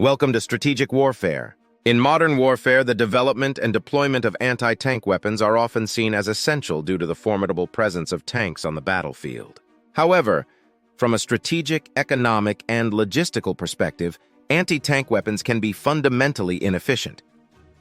Welcome to Strategic Warfare. In modern warfare, the development and deployment of anti-tank weapons are often seen as essential due to the formidable presence of tanks on the battlefield. However, from a strategic, economic, and logistical perspective, anti-tank weapons can be fundamentally inefficient.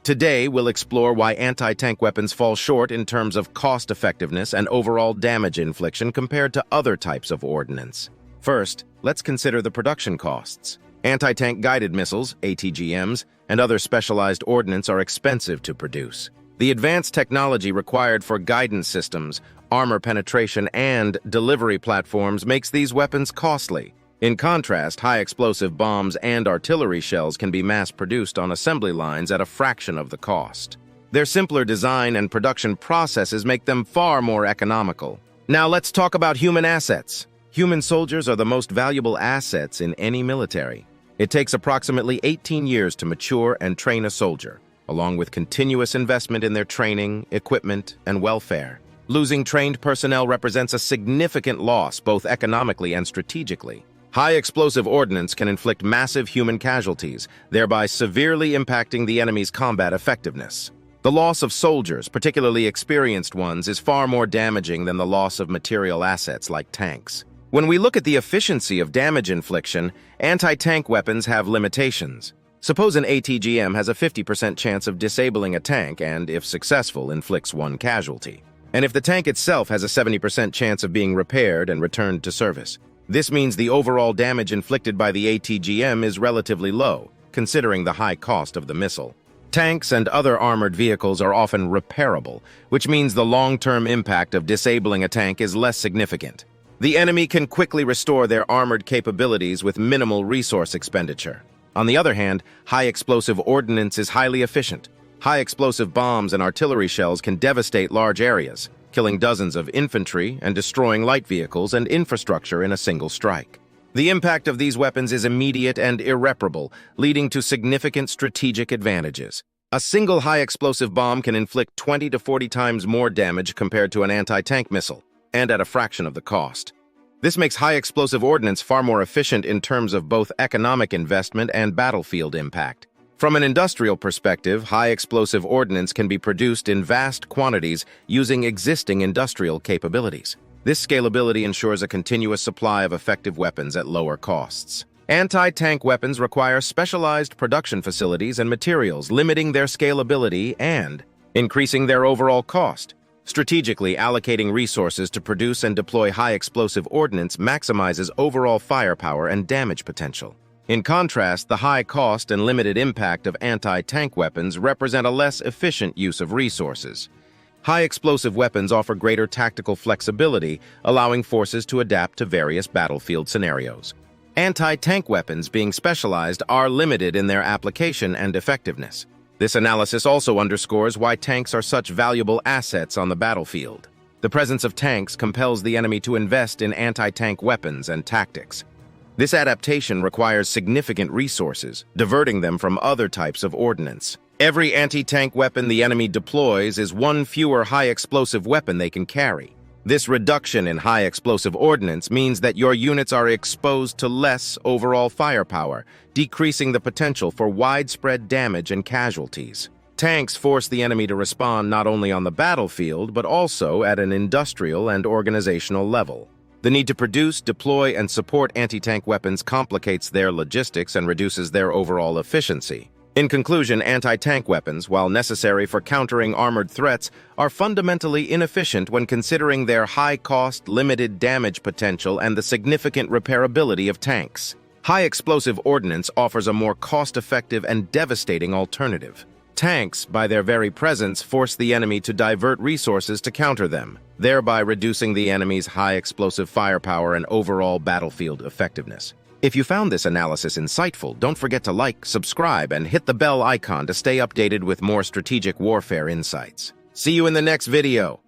Today, we'll explore why anti-tank weapons fall short in terms of cost-effectiveness and overall damage infliction compared to other types of ordnance. First, let's consider the production costs. Anti-tank guided missiles, ATGMs, and other specialized ordnance are expensive to produce. The advanced technology required for guidance systems, armor penetration, and delivery platforms makes these weapons costly. In contrast, high-explosive bombs and artillery shells can be mass-produced on assembly lines at a fraction of the cost. Their simpler design and production processes make them far more economical. Now let's talk about human assets. Human soldiers are the most valuable assets in any military. It takes approximately 18 years to mature and train a soldier, along with continuous investment in their training, equipment, and welfare. Losing trained personnel represents a significant loss both economically and strategically. High-explosive ordnance can inflict massive human casualties, thereby severely impacting the enemy's combat effectiveness. The loss of soldiers, particularly experienced ones, is far more damaging than the loss of material assets like tanks. When we look at the efficiency of damage infliction, anti-tank weapons have limitations. Suppose an ATGM has a 50% chance of disabling a tank and, if successful, inflicts one casualty. And if the tank itself has a 70% chance of being repaired and returned to service. This means the overall damage inflicted by the ATGM is relatively low, considering the high cost of the missile. Tanks and other armored vehicles are often repairable, which means the long-term impact of disabling a tank is less significant. The enemy can quickly restore their armored capabilities with minimal resource expenditure. On the other hand, high-explosive ordnance is highly efficient. High-explosive bombs and artillery shells can devastate large areas, killing dozens of infantry and destroying light vehicles and infrastructure in a single strike. The impact of these weapons is immediate and irreparable, leading to significant strategic advantages. A single high-explosive bomb can inflict 20 to 40 times more damage compared to an anti-tank missile, and at a fraction of the cost. This makes high-explosive ordnance far more efficient in terms of both economic investment and battlefield impact. From an industrial perspective, high-explosive ordnance can be produced in vast quantities using existing industrial capabilities. This scalability ensures a continuous supply of effective weapons at lower costs. Anti-tank weapons require specialized production facilities and materials, limiting their scalability and increasing their overall cost. Strategically, allocating resources to produce and deploy high-explosive ordnance maximizes overall firepower and damage potential. In contrast, the high cost and limited impact of anti-tank weapons represent a less efficient use of resources. High-explosive weapons offer greater tactical flexibility, allowing forces to adapt to various battlefield scenarios. Anti-tank weapons, being specialized, are limited in their application and effectiveness. This analysis also underscores why tanks are such valuable assets on the battlefield. The presence of tanks compels the enemy to invest in anti-tank weapons and tactics. This adaptation requires significant resources, diverting them from other types of ordnance. Every anti-tank weapon the enemy deploys is one fewer high-explosive weapon they can carry. This reduction in high-explosive ordnance means that your units are exposed to less overall firepower, decreasing the potential for widespread damage and casualties. Tanks force the enemy to respond not only on the battlefield, but also at an industrial and organizational level. The need to produce, deploy, and support anti-tank weapons complicates their logistics and reduces their overall efficiency. In conclusion, anti-tank weapons, while necessary for countering armored threats, are fundamentally inefficient when considering their high cost, limited damage potential, and the significant repairability of tanks. High-explosive ordnance offers a more cost-effective and devastating alternative. Tanks, by their very presence, force the enemy to divert resources to counter them, thereby reducing the enemy's high-explosive firepower and overall battlefield effectiveness. If you found this analysis insightful, don't forget to like, subscribe, and hit the bell icon to stay updated with more strategic warfare insights. See you in the next video.